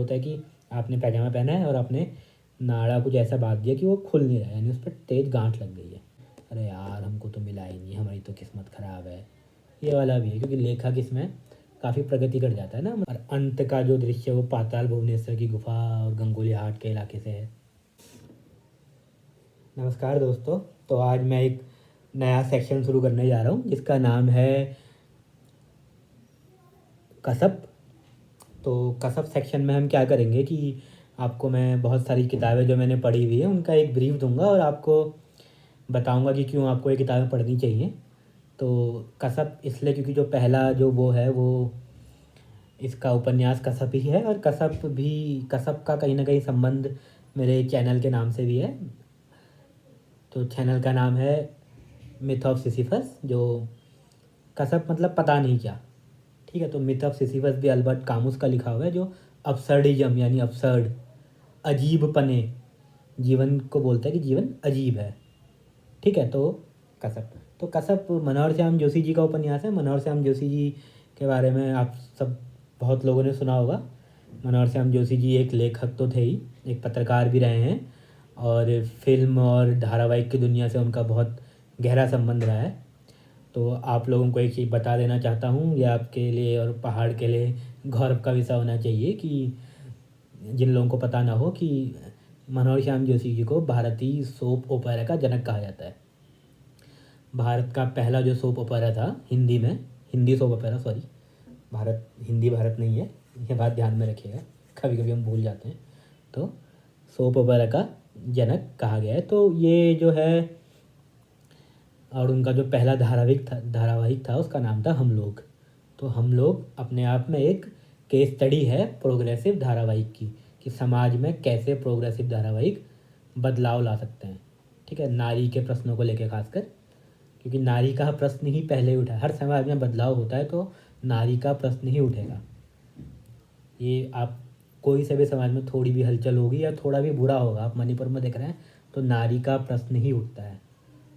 होता है कि आपने पैजामा पहना है और आपने नाड़ा कुछ ऐसा बांध दिया कि वो खुल नहीं रहा है, यानी उस पर तेज़ गांठ लग गई है। अरे यार, हमको तो मिला ही नहीं, हमारी तो किस्मत ख़राब है। ये वाला भी है, क्योंकि लेखक इसमें काफ़ी प्रगति कर जाता है ना। और अंत का जो दृश्य वो पाताल भुवनेश्वर की गुफा और गंगोली हाट के इलाके से है। नमस्कार दोस्तों। तो आज मैं एक नया सेक्शन शुरू करने जा रहा हूँ जिसका नाम है कसब। तो कसब सेक्शन में हम क्या करेंगे कि आपको मैं बहुत सारी किताबें जो मैंने पढ़ी हुई है उनका एक ब्रीफ दूंगा और आपको बताऊंगा कि क्यों आपको ये किताबें पढ़नी चाहिए। तो कसब इसलिए क्योंकि जो पहला जो वो है वो इसका उपन्यास कसब ही है, और कसब का कहीं ना कहीं संबंध मेरे चैनल के नाम से भी है। तो चैनल का नाम है मिथ ऑफ सिसिफस, जो कसब मतलब पता नहीं क्या। ठीक है, तो मिथ ऑफ सिसिफस भी अल्बर्ट कामुस का लिखा हुआ है, जो अपसर्डिज्म यानी अपसर्ड, अजीब पने, जीवन को बोलता है कि जीवन अजीब है। ठीक है, तो कसब, तो कसब मनोहर श्याम जोशी जी का उपन्यास है। मनोहर श्याम जोशी जी के बारे में आप सब बहुत लोगों ने सुना होगा। मनोहर श्याम जोशी जी एक लेखक तो थे ही, एक पत्रकार भी रहे हैं, और फिल्म और धारावाहिक की दुनिया से उनका बहुत गहरा संबंध रहा है। तो आप लोगों को एक चीज़ बता देना चाहता हूँ, ये आपके लिए और पहाड़ के लिए गौरव का विषय होना चाहिए कि जिन लोगों को पता ना हो कि मनोहर श्याम जोशी जी को भारतीय सोप ओपेरा का जनक कहा जाता है। भारत का पहला जो सोप ओपेरा था हिंदी में, Hindi soap opera, sorry, Bharat Hindi Bharat नहीं है, ये बात ध्यान में रखिएगा, कभी कभी हम भूल जाते हैं। तो सोप ओपेरा का जनक कहा गया है। तो ये जो है, और उनका जो पहला धारावाहिक था उसका नाम था हम लोग। तो हम लोग अपने आप में एक केस स्टडी है प्रोग्रेसिव धारावाहिक की, कि समाज में कैसे प्रोग्रेसिव धारावाहिक बदलाव ला सकते हैं। ठीक है, नारी के प्रश्नों को लेकर खासकर, क्योंकि नारी का प्रश्न ही पहले उठा। हर समाज में बदलाव होता है तो नारी का प्रश्न ही उठेगा। ये आप कोई से भी समाज में थोड़ी भी हलचल होगी या थोड़ा भी बुरा होगा, आप मणिपुर में देख रहे हैं, तो नारी का प्रश्न ही उठता है।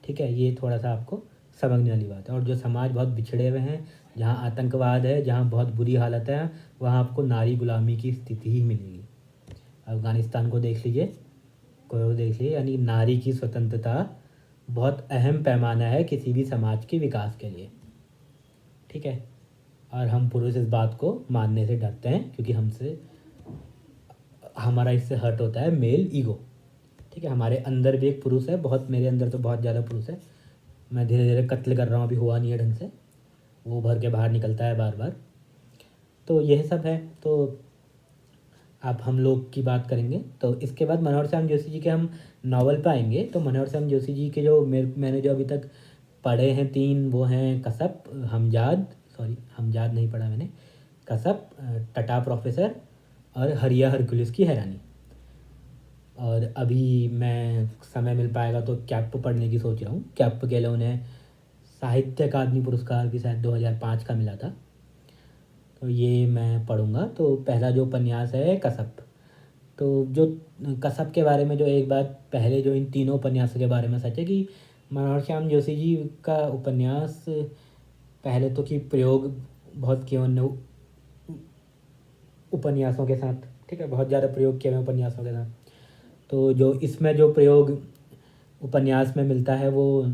ठीक है, ये थोड़ा सा आपको समझने वाली बात है। और जो समाज बहुत बिछड़े हुए हैं, जहाँ आतंकवाद है, जहाँ बहुत बुरी हालत है, वहाँ आपको नारी गुलामी की स्थिति ही मिलेगी। अफ़गानिस्तान को देख लीजिए, को देख लीजिए, यानी नारी की स्वतंत्रता बहुत अहम पैमाना है किसी भी समाज के विकास के लिए। ठीक है, और हम पुरुष इस बात को मानने से डरते हैं क्योंकि हमारा इससे हर्ट होता है मेल ईगो। ठीक है, हमारे अंदर भी एक पुरुष है, बहुत, मेरे अंदर तो बहुत ज़्यादा पुरुष है। मैं धीरे धीरे कत्ल कर रहा हूँ, अभी हुआ नहीं है ढंग से, वो भर के बाहर निकलता है बार बार। तो यह सब है। तो आप हम लोग की बात करेंगे, तो इसके बाद मनोहर श्याम जोशी जी के हम नावल पे आएंगे। तो मनोहर श्याम जोशी जी के जो मैंने जो अभी तक पढ़े हैं तीन, वो हैं कसब, हमजाद, सॉरी हमजाद नहीं पढ़ा मैंने, कसब, टटा प्रोफेसर और हरिया हरकुलिस की हैरानी। और अभी मैं समय मिल पाएगा तो कैप पढ़ने की सोच रहा हूँ। कैप के लिए उन्हें साहित्य अकादमी पुरस्कार भी शायद 2005 का मिला था, तो ये मैं पढ़ूँगा। तो पहला जो उपन्यास है कसब। तो जो कसब के बारे में जो एक बात पहले, जो इन तीनों उपन्यासों के बारे में सच है कि मनोहर श्याम जोशी जी का उपन्यास पहले तो कि प्रयोग बहुत किए उन्होंने उपन्यासों के साथ। ठीक है, बहुत ज़्यादा प्रयोग किए हुए उपन्यासों के साथ। तो जो इसमें जो प्रयोग उपन्यास में मिलता है, वो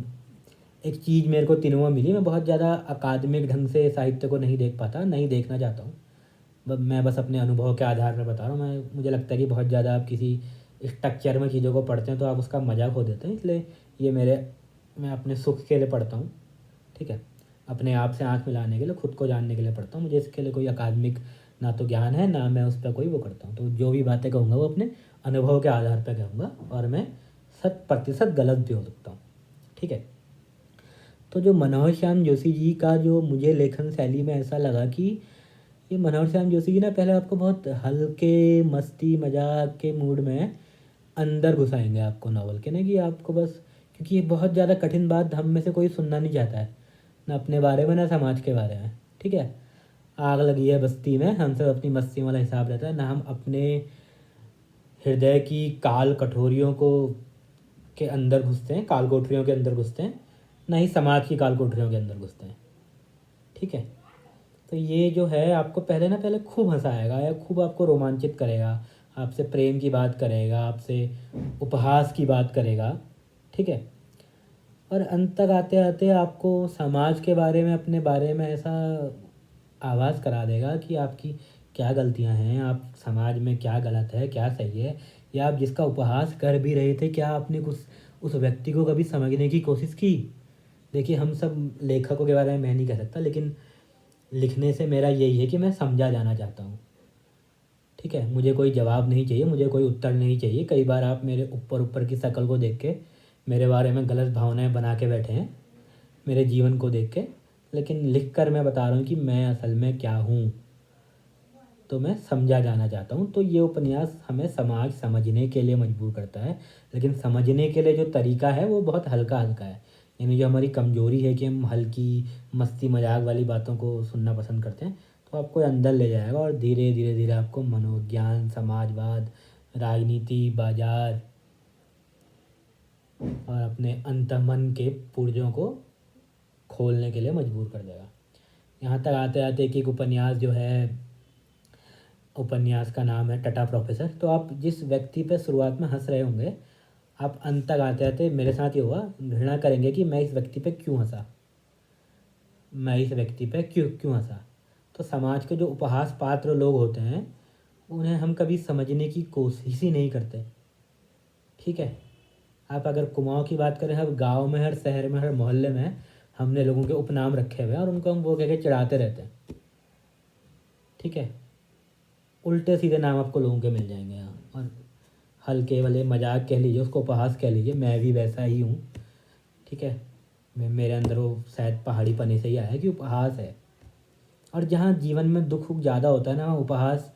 एक चीज़ मेरे को तीनों में मिली। मैं बहुत ज़्यादा अकादमिक ढंग से साहित्य को नहीं देख पाता, नहीं देखना चाहता हूँ। मैं बस अपने अनुभव के आधार पर बता रहा हूँ। मुझे लगता है कि बहुत ज़्यादा आप किसी स्ट्रक्चर में चीज़ों को पढ़ते हैं तो आप उसका मजाक हो देते हैं, इसलिए ये मैं अपने सुख के लिए पढ़ता हूँ। ठीक है, अपने आप से आँख मिलाने के लिए, खुद को जानने के लिए पढ़ता हूँ। मुझे इसके लिए कोई अकादमिक ना तो ज्ञान है, ना मैं उस पर कोई वो करता हूँ। तो जो भी बातें कहूँगा वो अपने अनुभव के आधार पर कहूँगा, और मैं 100% गलत भी हो सकता हूँ। ठीक है, तो जो मनोहर श्याम जोशी जी का जो मुझे लेखन शैली में ऐसा लगा कि ये मनोहर श्याम जोशी जी ना पहले आपको बहुत हल्के मस्ती मजाक के मूड में अंदर घुसाएंगे आपको नावल के, ना कि आपको बस, क्योंकि ये बहुत ज़्यादा कठिन बात हम में से कोई सुनना नहीं चाहता है, ना अपने बारे में ना समाज के बारे में। ठीक है, आग लगी है बस्ती में, हम सब अपनी मस्ती वाला हिसाब रहता है, ना हम अपने हृदय की काल कठोरियों को के अंदर घुसते हैं, काल कोठरियों के अंदर घुसते हैं, ना ही समाज की काल कोठरियों के अंदर घुसते हैं। ठीक है, तो ये जो है आपको पहले खूब हँसाएगा या खूब आपको रोमांचित करेगा, आपसे प्रेम की बात करेगा, आपसे उपहास की बात करेगा, ठीक है? और अंत तक आते-आते आपको समाज के बारे में, अपने बारे में ऐसा आभास करा देगा कि आपकी क्या गलतियाँ हैं, आप समाज में क्या गलत है, क्या सही है, या आप जिसका उपहास कर भी रहे थे, क्या आपने उस व्यक्ति को कभी समझने की कोशिश की? देखिए, हम सब लेखकों के बारे में मैं नहीं कह सकता, लेकिन लिखने से मेरा यही है कि मैं समझा जाना चाहता हूँ, ठीक है? मुझे कोई जवाब नहीं चाहिए, मुझे कोई उत्तर नहीं चाहिए। कई बार आप मेरे ऊपर-ऊपर की शक्ल को देख के मेरे बारे में गलत भावनाएँ बना के बैठे हैं, मेरे जीवन को देख के, लेकिन लिख कर मैं बता रहा हूँ कि मैं असल में क्या हूँ, तो मैं समझा जाना चाहता हूँ। तो ये उपन्यास हमें समाज समझने के लिए मजबूर करता है, लेकिन समझने के लिए जो तरीका है वो बहुत हल्का-हल्का है। यानी जो हमारी कमज़ोरी है कि हम हल्की, मस्ती-मज़ाक वाली बातों को सुनना पसंद करते हैं, तो आपको अंदर ले जाएगा और धीरे-धीरे आपको मनोविज्ञान, समाजवाद, राजनीति, बाज़ार और अपने अंतर्मन के पुर्जों को खोलने के लिए मजबूर कर देगा। यहाँ तक आते-आते एक-एक उपन्यास जो है, उपन्यास का नाम है टटा प्रोफेसर। तो आप जिस व्यक्ति पे शुरुआत में हँस रहे होंगे, आप अंत तक आते-आते मेरे साथ ये हुआ, घृणा करेंगे कि मैं इस व्यक्ति पे क्यों हँसा? मैं इस व्यक्ति पे क्यों क्यों हँसा? तो समाज के जो उपहास पात्र लोग होते हैं, उन्हें हम कभी समझने की कोशिश ही नहीं करते, ठीक है? आप अगर कुमाऊँ की बात करें, हर गाँव में, हर शहर में, हर मोहल्ले में हमने लोगों के उपनाम रखे हुए हैं और उनको हम वो कह के चिढ़ाते रहते हैं, ठीक है? उल्टे-सीधे नाम आपको लोगों के मिल जाएँगे यहाँ, और हल्के वाले मज़ाक कह लीजिए, उसको उपहास कह लीजिए, मैं भी वैसा ही हूँ, ठीक है? मेरे अंदर वो शायद पहाड़ीपने से ही आया है कि उपहास है। और जहाँ जीवन में दुःख ज़्यादा होता है ना, वहाँ उपहास,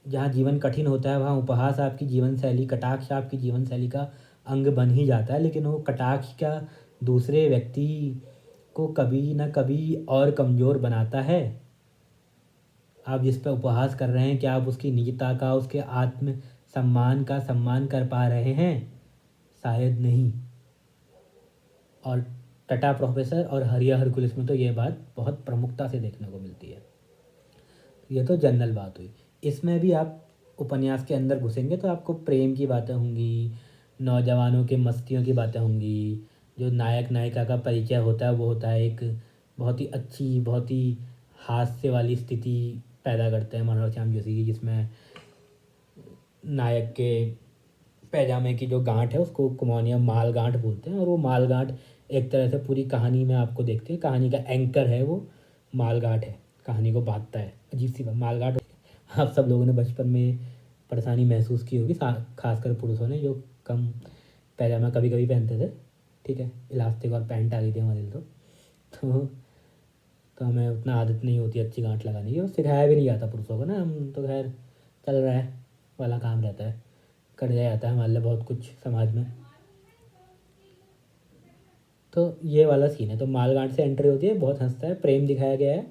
जहाँ जीवन कठिन होता है वहाँ उपहास आपकी जीवन शैली, कटाक्ष आपकी जीवन शैली का अंग बन ही जाता है, लेकिन वो कटाक्ष का दूसरे व्यक्ति को कभी न कभी और कमज़ोर बनाता है। आप जिस पे उपहास कर रहे हैं, क्या आप उसकी निजता का, उसके आत्म सम्मान का सम्मान कर पा रहे हैं? शायद नहीं। और टटा प्रोफेसर और हरिया हरकुलिस में तो ये बात बहुत प्रमुखता से देखने को मिलती है। ये तो जनरल बात हुई। इसमें भी आप उपन्यास के अंदर घुसेंगे तो आपको प्रेम की बातें होंगी, नौजवानों के मस्तियों की बातें होंगी, जो नायक नायिका का परिचय होता है वो होता है एक बहुत ही अच्छी, बहुत ही हास्य वाली स्थिति पैदा करते हैं मनोहर श्याम जोशी की, जिसमें नायक के पैजामे की जो गांठ है उसको कुमाऊनिया माल गांठ बोलते हैं, और वो माल गांठ एक तरह से पूरी कहानी में आपको देखते हैं, कहानी का एंकर है वो माल गांठ है, कहानी को बाँधता है। अजीब सी बात, माल गांठ आप सब लोगों ने बचपन में परेशानी महसूस की होगी, खासकर पुरुषों ने, जो कम पैजामा कभी कभी पहनते थे, ठीक है? इलास्टिक और पैंट आ गई थी हमारे लिए तो तो हमें उतना आदत नहीं होती अच्छी गांठ लगाने की, और सिखाया भी नहीं जाता पुरुषों को ना, हम तो खैर चल रहा है वाला काम रहता है, कर दिया जाता है हमारे लिए बहुत कुछ समाज में। तो ये वाला सीन है, तो मालगांठ से एंट्री होती है, बहुत हंसता है, प्रेम दिखाया गया है,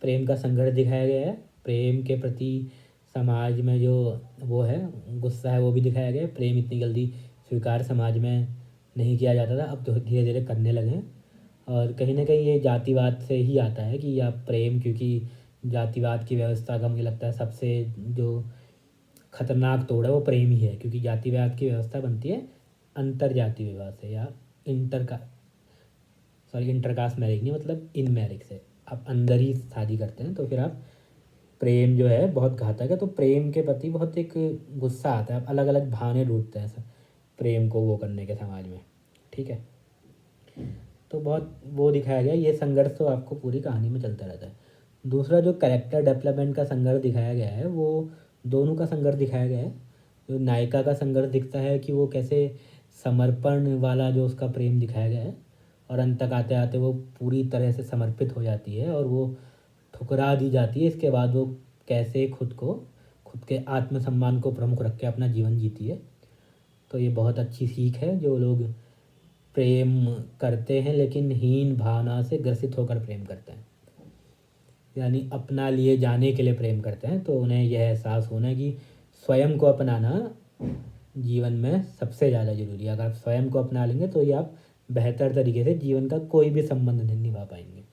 प्रेम का संघर्ष दिखाया गया है, प्रेम के प्रति समाज में जो वो है गुस्सा है वो भी दिखाया गया है। प्रेम इतनी जल्दी स्वीकार समाज में नहीं किया जाता था, अब तो धीरे धीरे करने लगे हैं, और कहीं ना कहीं ये जातिवाद से ही आता है कि आप प्रेम, क्योंकि जातिवाद की व्यवस्था का मुझे लगता है सबसे जो खतरनाक तोड़ है वो प्रेम ही है, क्योंकि जातिवाद की व्यवस्था बनती है अंतर जाति विवाह से, या इंटर का इंटरकास्ट मैरिज नहीं, मतलब इन मैरिज से आप अंदर ही शादी करते हैं, तो फिर आप प्रेम जो है बहुत घातक है। तो प्रेम के प्रति बहुत एक गुस्सा आता है, आप अलग अलग भावनाएं ढूंढते हैं सब प्रेम को वो करने के समाज में, ठीक है? तो बहुत वो दिखाया गया, ये संघर्ष तो आपको पूरी कहानी में चलता रहता है। दूसरा जो कैरेक्टर डेवलपमेंट का संघर्ष दिखाया गया है, वो दोनों का संघर्ष दिखाया गया है। जो नायिका का संघर्ष दिखता है कि वो कैसे समर्पण वाला जो उसका प्रेम दिखाया गया है, और अंत तक आते आते वो पूरी तरह से समर्पित हो जाती है और वो ठुकरा दी जाती है। इसके बाद वो कैसे खुद के आत्मसम्मान को प्रमुख रख के अपना जीवन जीती है। तो ये बहुत अच्छी सीख है, जो लोग प्रेम करते हैं लेकिन हीन भावना से ग्रसित होकर प्रेम करते हैं, यानी अपना लिए जाने के लिए प्रेम करते हैं, तो उन्हें यह एहसास होना कि स्वयं को अपनाना जीवन में सबसे ज़्यादा ज़रूरी है। अगर आप स्वयं को अपना लेंगे तो ये आप बेहतर तरीके से जीवन का कोई भी संबंध नहीं निभा पाएंगे,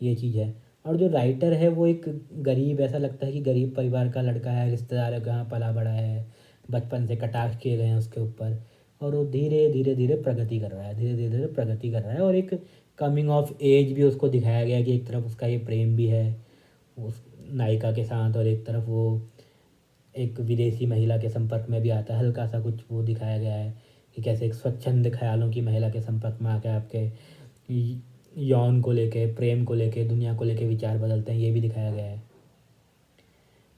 ये चीज़ है। और जो राइटर है वो एक गरीब, ऐसा लगता है कि गरीब परिवार का लड़का है, रिश्तेदारों के यहाँ पला बड़ा है, बचपन से कटाक्ष किए गए हैं उसके ऊपर, और वो धीरे धीरे धीरे प्रगति कर रहा है, धीरे धीरे धीरे प्रगति कर रहा है। और एक कमिंग ऑफ एज भी उसको दिखाया गया है कि एक तरफ उसका ये प्रेम भी है उस नायिका के साथ, और एक तरफ वो एक विदेशी महिला के संपर्क में भी आता है। हल्का सा कुछ वो दिखाया गया है कि कैसे एक स्वच्छंद ख्यालों की महिला के संपर्क में आकर आपके यौन को लेके, प्रेम को लेके, दुनिया को लेके विचार बदलते हैं, ये भी दिखाया गया है।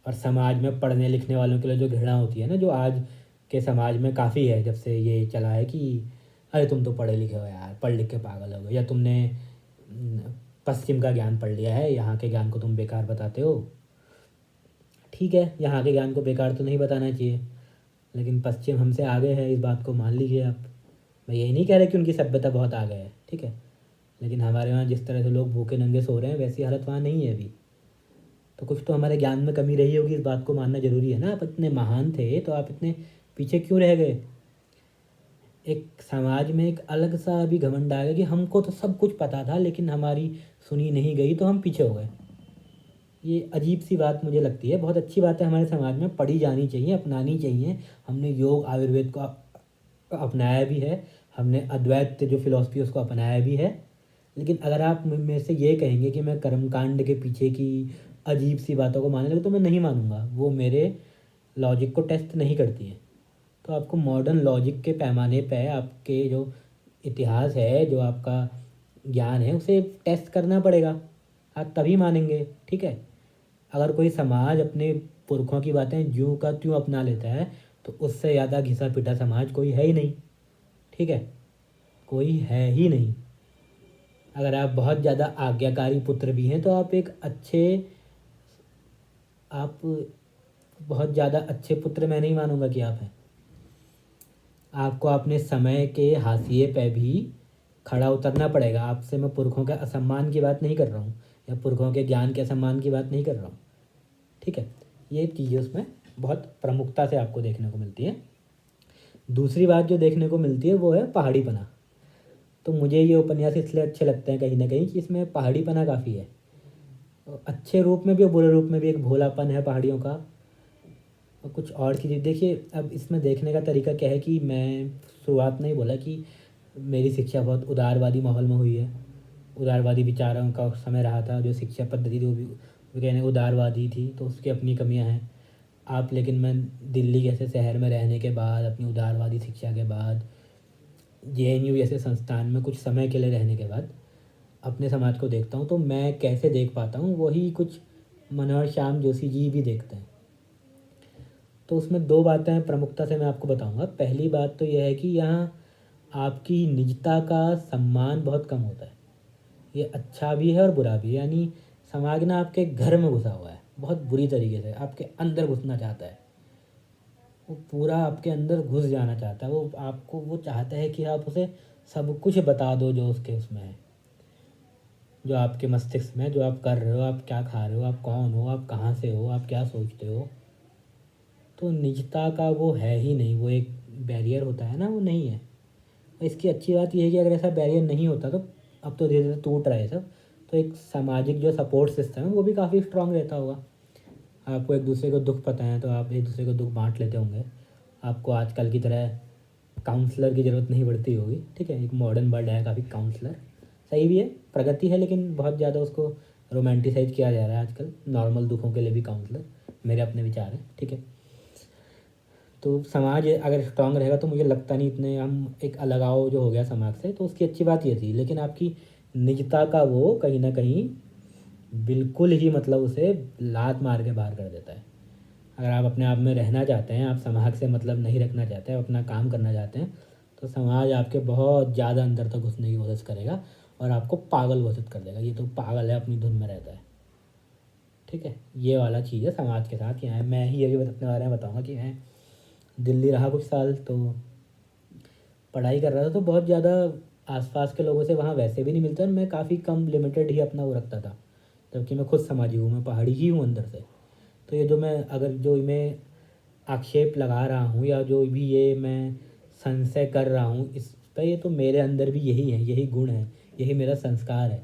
और समाज में पढ़ने लिखने वालों के लिए जो घृणा होती है ना, जो आज के समाज में काफ़ी है, जब से ये चला है कि अरे तुम तो पढ़े लिखे हो यार, पढ़ लिख के पागल हो गए, या तुमने पश्चिम का ज्ञान पढ़ लिया है, यहाँ के ज्ञान को तुम बेकार बताते हो। ठीक है, यहाँ के ज्ञान को बेकार तो नहीं बताना चाहिए, लेकिन पश्चिम हमसे आगे है, इस बात को मान लीजिए आप। मैं यही नहीं कह रहा कि उनकी सभ्यता बहुत आगे है, ठीक है, लेकिन हमारे वहाँ जिस तरह से लोग भूखे नंगे सो रहे हैं, वैसी हालत वहाँ नहीं है अभी। तो कुछ तो हमारे ज्ञान में कमी रही होगी, इस बात को मानना ज़रूरी है ना। आप इतने महान थे तो आप इतने पीछे क्यों रह गए? एक समाज में एक अलग सा अभी घमंड आ गया कि हमको तो सब कुछ पता था, लेकिन हमारी सुनी नहीं गई तो हम पीछे हो गए। ये अजीब सी बात मुझे लगती है। बहुत अच्छी बात है, हमारे समाज में पढ़ी जानी चाहिए, अपनानी चाहिए। हमने योग आयुर्वेद को अपनाया भी है, हमने अद्वैत जो फिलॉसफी उसको अपनाया भी है। लेकिन अगर आप मेरे से ये कहेंगे कि मैं कर्मकांड के पीछे की अजीब सी बातों को मानने लगूँ, तो मैं नहीं मानूंगा, वो मेरे लॉजिक को टेस्ट नहीं करती है। तो आपको मॉडर्न लॉजिक के पैमाने पे आपके जो इतिहास है, जो आपका ज्ञान है, उसे टेस्ट करना पड़ेगा, आप तभी मानेंगे। ठीक है, अगर कोई समाज अपने पुरखों की बातें ज्यों का त्यों अपना लेता है, तो उससे ज़्यादा घिसा पिटा समाज कोई है ही नहीं। ठीक है, कोई है ही नहीं। अगर आप बहुत ज़्यादा आज्ञाकारी पुत्र भी हैं, तो आप एक अच्छे, आप बहुत ज़्यादा अच्छे पुत्र मैं नहीं मानूंगा कि आप हैं। आपको अपने समय के हाशिए पे भी खड़ा उतरना पड़ेगा। आपसे मैं पुरखों के असम्मान की बात नहीं कर रहा हूँ, या पुरखों के ज्ञान के असम्मान की बात नहीं कर रहा हूँ। ठीक है, ये चीज़ें उसमें बहुत प्रमुखता से आपको देखने को मिलती है। दूसरी बात जो देखने को मिलती है वो है पहाड़ीपना। तो मुझे ये उपन्यास इसलिए अच्छे लगते हैं कहीं ना कहीं कि इसमें पहाड़ीपना काफ़ी है, अच्छे रूप में भी और बुरे रूप में भी। एक भोलापन है पहाड़ियों का, और कुछ और चीज़ें। देखिए, अब इसमें देखने का तरीका क्या है कि मैं शुरुआत में ही बोला कि मेरी शिक्षा बहुत उदारवादी माहौल में हुई है, उदारवादी विचारों का समय रहा था। जो शिक्षा पद्धति थी वो कहने उदारवादी थी, तो उसकी अपनी कमियां हैं। आप लेकिन मैं दिल्ली जैसे शहर में रहने के बाद, अपनी उदारवादी शिक्षा के बाद, JNU जैसे संस्थान में कुछ समय के लिए रहने के बाद अपने समाज को देखता हूँ, तो मैं कैसे देख पाता हूँ वही कुछ मनोहर श्याम जोशी जी भी देखते हैं। तो उसमें दो बातें प्रमुखता से मैं आपको बताऊंगा। पहली बात तो यह है कि यहाँ आपकी निजता का सम्मान बहुत कम होता है। ये अच्छा भी है और बुरा भी है। यानी समाज ना आपके घर में घुसा हुआ है, बहुत बुरी तरीके से आपके अंदर घुसना चाहता है। वो पूरा आपके अंदर घुस जाना चाहता है। वो आपको वो चाहता है कि आप उसे सब कुछ बता दो जो उसके उसमें है, जो आपके मस्तिष्क में, जो आप कर रहे हो, आप क्या खा रहे हो, आप कौन हो, आप कहाँ से हो, आप क्या सोचते हो। तो निजता का वो है ही नहीं, वो एक बैरियर होता है ना, वो नहीं है। इसकी अच्छी बात यह है कि अगर ऐसा बैरियर नहीं होता, तो अब तो धीरे धीरे टूट रहा है सब, तो एक सामाजिक जो सपोर्ट सिस्टम है वो भी काफ़ी स्ट्रांग रहता होगा। आपको एक दूसरे को दुख पता है तो आप एक दूसरे को दुख बांट लेते होंगे। आपको आजकल की तरह काउंसलर की ज़रूरत नहीं पड़ती होगी। ठीक है, एक मॉडर्न वर्ल्ड है, काफ़ी काउंसलर सही भी है, प्रगति है, लेकिन बहुत ज़्यादा उसको रोमांटिसाइज किया जा रहा है आजकल। नॉर्मल दुखों के लिए भी काउंसलर, मेरे अपने विचार हैं। ठीक है, तो समाज अगर स्ट्रांग रहेगा तो मुझे लगता नहीं इतने हम एक अलगाव जो हो गया समाज से, तो उसकी अच्छी बात ये थी। लेकिन आपकी निजता का वो कहीं ना कहीं बिल्कुल ही मतलब उसे लात मार के बाहर कर देता है। अगर आप अपने आप में रहना चाहते हैं, आप समाज से मतलब नहीं रखना चाहते हैं, अपना काम करना चाहते हैं, तो समाज आपके बहुत ज़्यादा अंदर तक घुसने की कोशिश करेगा और आपको पागल घोषित कर देगा। ये तो पागल है, अपनी धुन में रहता है। ठीक है, ये वाला चीज़ है समाज के साथ। यहाँ मैं ही अभी अपने बारे में बताऊँगा कि मैं दिल्ली रहा कुछ साल, तो पढ़ाई कर रहा था, तो बहुत ज़्यादा आसपास के लोगों से वहाँ वैसे भी नहीं मिलता, और मैं काफ़ी कम लिमिटेड ही अपना वो रखता था। जबकि मैं खुद समाजी हूँ, मैं पहाड़ी ही हूँ अंदर से। तो ये जो मैं अगर जो मैं आक्षेप लगा रहा हूँ, या जो भी ये मैं संशय कर रहा हूँ इस पर, ये तो मेरे अंदर भी यही है, यही गुण है, यही मेरा संस्कार है।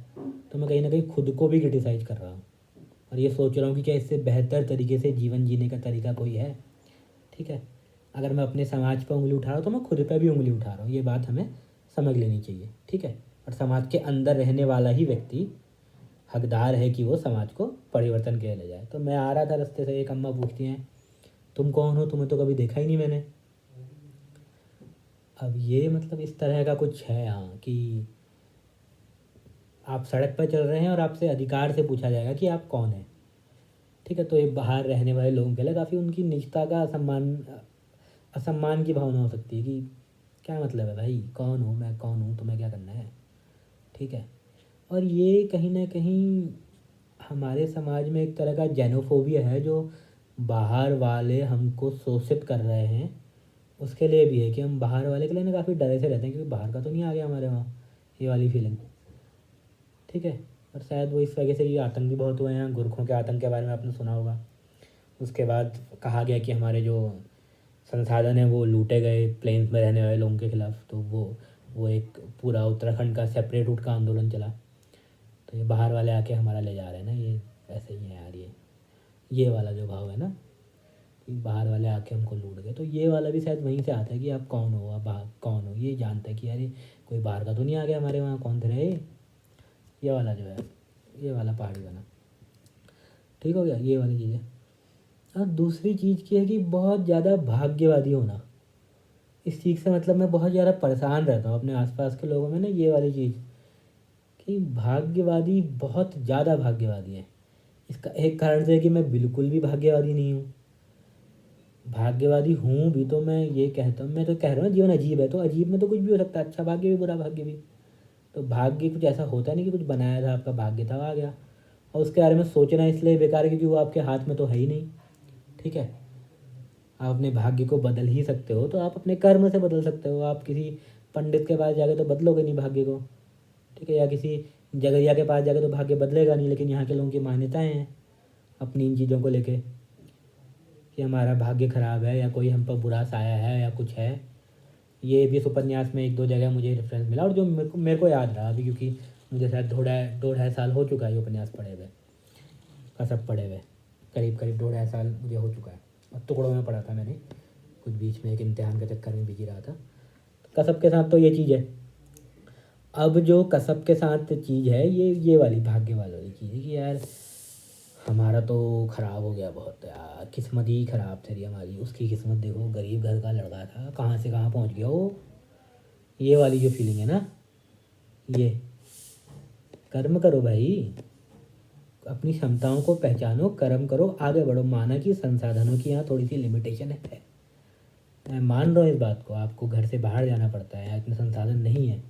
तो मैं कहीं ना कहीं खुद को भी क्रिटिसाइज़ कर रहा हूँ और ये सोच रहा हूँ कि क्या इससे बेहतर तरीके से जीवन जीने का तरीका कोई है। ठीक है, अगर मैं अपने समाज पर उंगली उठा रहा हूँ तो मैं खुद पे भी उंगली उठा रहा हूँ, ये बात हमें समझ लेनी चाहिए। ठीक है, और समाज के अंदर रहने वाला ही व्यक्ति हकदार है कि वो समाज को परिवर्तन के लिए ले जाए। तो मैं आ रहा था रास्ते से, एक अम्मा पूछती हैं तुम कौन हो, तुम्हें तो कभी देखा ही नहीं मैंने। अब ये मतलब इस तरह का कुछ है हाँ, कि आप सड़क पर चल रहे हैं और आपसे अधिकार से पूछा जाएगा कि आप कौन हैं। ठीक है, तो ये बाहर रहने वाले लोगों के लिए काफ़ी उनकी निजता का असम्मान की भावना हो सकती है कि क्या मतलब है भाई, कौन हूँ मैं, कौन हूँ, तुम्हें क्या करना है। ठीक है, और ये कहीं ना कहीं हमारे समाज में एक तरह का जेनोफोबिया है जो बाहर वाले हमको शोषित कर रहे हैं, उसके लिए भी है कि हम बाहर वाले के लिए ना काफ़ी डरे से रहते हैं क्योंकि बाहर का तो नहीं आ गया हमारे वहाँ, ये वाली फीलिंग। ठीक है, और शायद वो इस वजह से ये आतंक भी बहुत हुए हैं, गोरखों के आतंक के बारे में आपने सुना होगा। उसके बाद कहा गया कि हमारे जो संसाधन है वो लूटे गए प्लेन्स में रहने वाले लोगों के खिलाफ, तो वो एक पूरा उत्तराखंड का सेपरेट रूट का आंदोलन चला। तो ये बाहर वाले आके हमारा ले जा रहे हैं ना, ये ऐसे ही है यार। ये वाला जो भाव है ना कि बाहर वाले आके हमको लूट गए, तो ये वाला भी शायद वहीं से आता है कि आप कौन हो, आप बाहर कौन हो, ये जानते हैं कि यार ये कोई बाहर का तो नहीं आ गया हमारे वहाँ, कौन थे रहे। ये वाला जो है, ये वाला पहाड़ी बना। ठीक हो गया, ये वाली चीज़ है। और दूसरी चीज़ की है कि बहुत ज़्यादा भाग्यवादी होना, इस चीज़ से मतलब मैं बहुत ज़्यादा परेशान रहता हूँ अपने आसपास के लोगों में ना, ये वाली चीज़ कि भाग्यवादी बहुत ज़्यादा भाग्यवादी है। इसका एक कारण से है कि मैं बिल्कुल भी भाग्यवादी नहीं हूँ। भाग्यवादी हूँ भी तो मैं ये कहता हूँ, मैं तो कह रहा हूँ जीवन अजीब है, तो अजीब में तो कुछ भी हो सकता है, अच्छा भाग्य भी बुरा भाग्य भी। तो भाग्य कुछ ऐसा होता नहीं कि कुछ बनाया था आपका भाग्य था, आ गया। और उसके बारे में सोचना इसलिए बेकार है क्योंकि वो आपके हाथ में तो है ही नहीं। ठीक है, आप अपने भाग्य को बदल ही सकते हो तो आप अपने कर्म से बदल सकते हो। आप किसी पंडित के पास जाके तो बदलोगे नहीं भाग्य को। ठीक है, या किसी जगरिया के पास जाके तो भाग्य बदलेगा नहीं। लेकिन यहाँ के लोगों की मान्यताएं हैं अपनी इन चीज़ों को लेके कि हमारा भाग्य ख़राब है या कोई हम पर बुरा साया है या कुछ है। ये भी इस उपन्यास में एक दो जगह मुझे रेफरेंस मिला और जो मेरे को याद रहा अभी, क्योंकि मुझे शायद दो ढाई साल हो चुका है ये उपन्यास पढ़े हुए, कसब पढ़े हुए। करीब करीब दो ढाई साल मुझे हो चुका है और टुकड़ों में पढ़ा था मैंने, कुछ बीच में एक इम्तिहान के चक्कर में बिजी रहा था। तो कसब के साथ तो ये चीज़ है। अब जो कसब के साथ चीज़ है ये वाली भाग्य वाली चीज़ है कि यार हमारा तो ख़राब हो गया बहुत यार, किस्मत ही ख़राब थी हमारी। उसकी किस्मत देखो, गरीब घर का लड़का था, कहाँ से कहाँ पहुँच गया वो। ये वाली जो फीलिंग है ना, ये कर्म करो भाई, अपनी क्षमताओं को पहचानो, कर्म करो, आगे बढ़ो। माना कि संसाधनों की यहाँ थोड़ी सी लिमिटेशन है, मैं मान रहा हूँ इस बात को। आपको घर से बाहर जाना पड़ता है, इतने संसाधन नहीं है।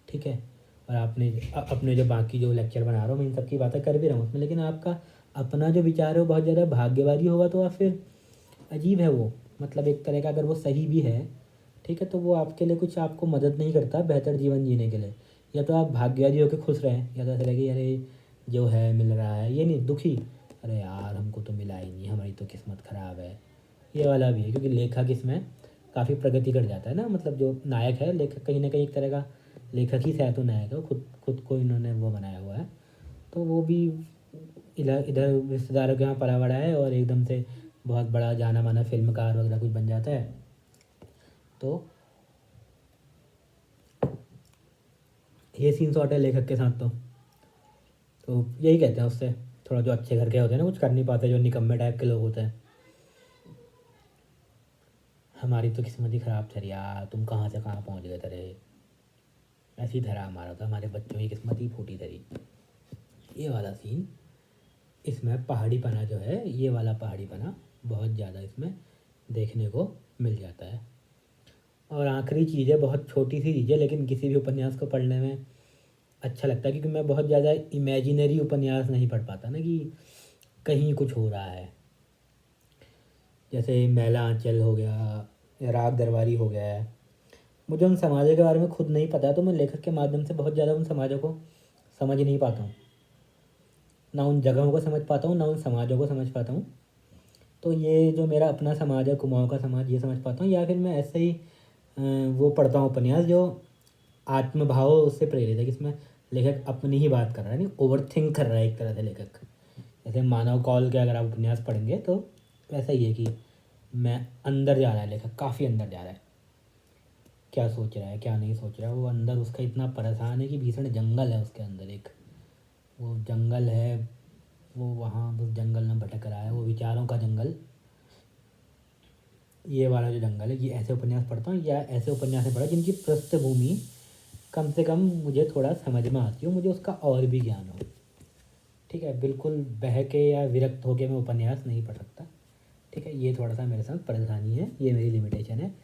ठीक है, और आपने अपने जो बाकी जो लेक्चर बना रहा हूँ मैं इन सब की बातें कर भी रहा हूँ उसमें, लेकिन आपका अपना जो विचार है वो बहुत ज़्यादा भाग्यवादी होगा तो आप फिर अजीब है वो। मतलब एक तरह का अगर वो सही भी है, ठीक है, तो वो आपके लिए कुछ आपको मदद नहीं करता बेहतर जीवन जीने के लिए। या तो आप भाग्यवादी होकर खुश रहें, या तो ऐसा लगे अरे जो है मिल रहा है, ये नहीं दुखी, अरे यार हमको तो मिला ही नहीं, हमारी तो किस्मत ख़राब है। ये वाला भी है क्योंकि लेखक इसमें काफ़ी प्रगति कर जाता है ना। मतलब जो नायक है, लेखक कहीं ना कहीं एक तरह का लेखक ही शायद तो नायक है, खुद खुद को इन्होंने वो बनाया हुआ है। तो वो भी इधर इधर रिश्तेदारों के यहाँ पला बड़ा है और एकदम से बहुत बड़ा जाना माना फिल्मकार वगैरह कुछ बन जाता है। तो ये सीन शॉट है लेखक के साथ। तो यही कहते हैं उससे, थोड़ा जो अच्छे घर के होते हैं ना, कुछ कर नहीं पाते, जो निकम्मे टाइप के लोग होते हैं, हमारी तो किस्मत ही ख़राब थी यार, तुम कहाँ से कहाँ पहुँच गए तेरे, ऐसी धरा हमारा था, हमारे बच्चों की किस्मत ही फूटी थी। ये वाला सीन इसमें पहाड़ी पना जो है, ये वाला पहाड़ी पना बहुत ज़्यादा इसमें देखने को मिल जाता है। और आखिरी चीज़ है, बहुत छोटी सी चीज़ है लेकिन किसी भी उपन्यास को पढ़ने में अच्छा लगता है, क्योंकि मैं बहुत ज़्यादा इमेजिनरी उपन्यास नहीं पढ़ पाता ना कि कहीं कुछ हो रहा है। जैसे मैला आंचल हो गया या राग दरबारी हो गया है, मुझे उन समाजों के बारे में खुद नहीं पता, तो मैं लेखक के माध्यम से बहुत ज़्यादा उन समाजों को समझ नहीं पाता हूँ, ना उन जगहों को समझ पाता हूँ, ना उन समाजों को समझ पाता हूँ। तो ये जो मेरा अपना समाज है, कुमाऊँ का समाज, ये समझ पाता हूँ, या फिर मैं ऐसे ही वो पढ़ता हूँ उपन्यास जो आत्मभाव उससे प्रेरित है, जिसमें लेखक अपनी ही बात कर रहा है, नहीं ओवरथिंक कर रहा है एक तरह से लेखक। जैसे मानव कौल के अगर आप उपन्यास पढ़ेंगे तो वैसा ही है कि मैं अंदर जा रहा है लेखक, काफ़ी अंदर जा रहा है, क्या सोच रहा है क्या नहीं सोच रहा है, वो अंदर उसका इतना परेशान है कि भीषण जंगल है उसके अंदर एक, वो जंगल है, वो वहाँ उस जंगल में भटक रहा है, वो विचारों का जंगल, ये वाला जो जंगल है। ये ऐसे उपन्यास पढ़ता हूँ या ऐसे उपन्यास पढ़ा जिनकी पृष्ठभूमि कम से कम मुझे थोड़ा समझ में आती हो, मुझे उसका और भी ज्ञान हो। ठीक है, बिल्कुल बह के या विरक्त होके मैं उपन्यास नहीं पढ़ सकता। ठीक है, ये थोड़ा सा मेरे साथ परेशानी है, ये मेरी लिमिटेशन है।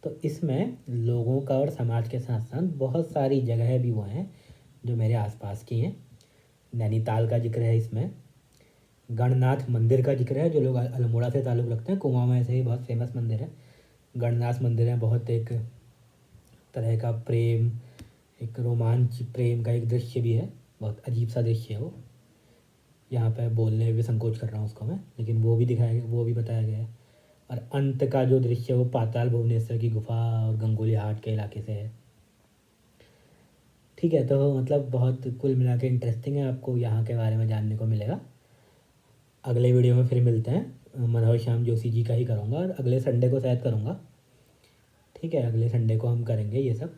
तो इसमें लोगों का और समाज के साथ साथ बहुत सारी जगह भी वो हैं जो मेरे आसपास की हैं। नैनीताल का जिक्र है इसमें, गणनाथ मंदिर का जिक्र है, जो लोग अल्मोड़ा से ताल्लुक़ रखते हैं, कुमाऊँ में ऐसे ही बहुत फेमस मंदिर है। गणनाथ मंदिर है, बहुत एक तरह का प्रेम, एक रोमांच प्रेम का एक दृश्य भी है, बहुत अजीब सा दृश्य है वो। यहाँ पे बोलने में भी संकोच कर रहा हूँ उसको मैं, लेकिन वो भी दिखाया, वो भी बताया गया है। और अंत का जो दृश्य है वो पाताल भुवनेश्वर की गुफा और गंगोली हाट के इलाके से है। ठीक है, तो मतलब बहुत कुल मिला के इंटरेस्टिंग है, आपको यहाँ के बारे में जानने को मिलेगा। अगले वीडियो में फिर मिलते हैं, मनोहर श्याम जोशी जी का ही करूँगा और अगले संडे को शायद करूँगा। ठीक है, अगले संडे को हम करेंगे ये सब,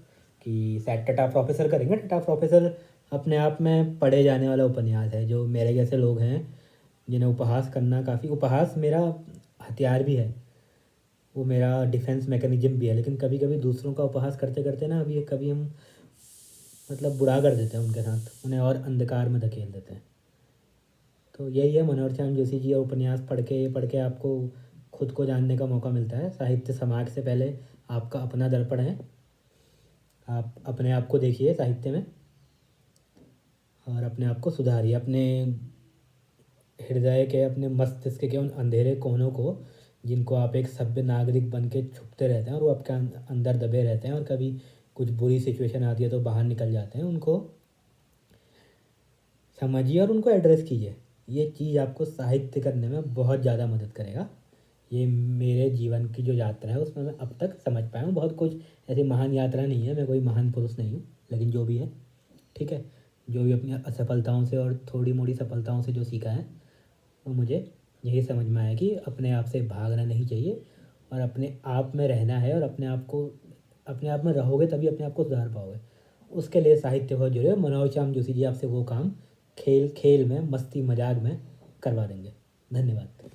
कि शायद टटा प्रोफेसर करेंगे। टटा प्रोफेसर अपने आप में पढ़े जाने वाला उपन्यास है, जो मेरे जैसे लोग हैं जिन्हें उपहास करना काफ़ी, उपहास मेरा हथियार भी है, वो मेरा डिफेंस मैकेनिज्म भी है, लेकिन कभी कभी दूसरों का उपहास करते करते ना अभी कभी हम मतलब बुरा कर देते हैं उनके साथ, उन्हें और अंधकार में धकेल देते हैं। तो यही है, मनोहर श्याम जोशी जी और उपन्यास पढ़ के आपको खुद को जानने का मौका मिलता है। साहित्य समाज से पहले आपका अपना दर्पण है, आप अपने आप को देखिए साहित्य में और अपने आप को सुधारिए, अपने हृदय के, अपने मस्तिष्क के उन अंधेरे कोनों को जिनको आप एक सभ्य नागरिक बन के छुपते रहते हैं और वो आपके अंदर दबे रहते हैं और कभी कुछ बुरी सिचुएशन आती है तो बाहर निकल जाते हैं, उनको समझिए और उनको एड्रेस कीजिए। ये चीज़ आपको साहित्य करने में बहुत ज़्यादा मदद करेगा। ये मेरे जीवन की जो यात्रा है उसमें मैं अब तक समझ पाया हूँ बहुत कुछ। ऐसी महान यात्रा नहीं है, मैं कोई महान पुरुष नहीं हूँ, लेकिन जो भी है, ठीक है, जो भी अपनी असफलताओं से और थोड़ी मोड़ी सफलताओं से जो सीखा है वो मुझे यही समझ में आया कि अपने आप से भागना नहीं चाहिए और अपने आप में रहना है, और अपने आप में रहोगे तभी अपने आप को सुधार पाओगे। उसके लिए साहित्य बहुत जरूरी है। मनोज श्याम जोशी जी आपसे वो काम खेल खेल में, मस्ती मजाक में करवा देंगे। धन्यवाद।